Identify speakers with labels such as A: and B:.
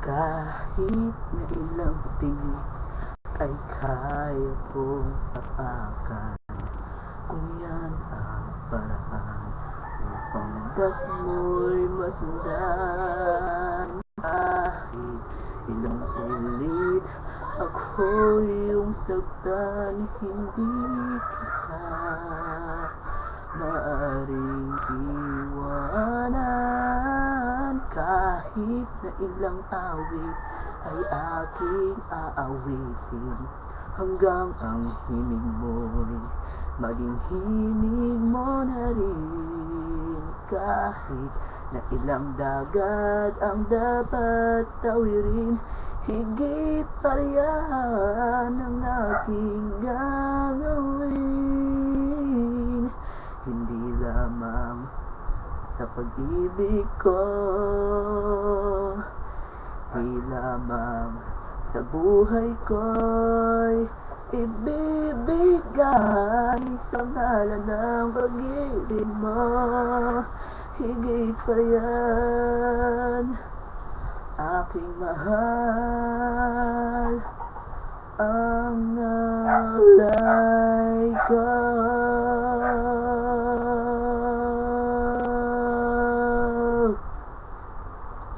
A: Kahit na ilang tingin ay kaya kong tapakan, kung yan ang paraan upang das mo'y masundan. Kahit ilang ulit ako iyong saktan, hindi kita maaaring iwanan. Kahit na ilang awit ay aking aawitin, hanggang ang himig mo'y maging himig mo na rin. Kahit na ilang dagat ang dapat tawirin, higit pa riyan ang aking gagawin. Hindi lamang sa pag-ibig ko, di lamang sa buhay ko'y ibibigay sa ngalan ng pag-ibig mo. Higit pa yan, aking mahal, ang ngalan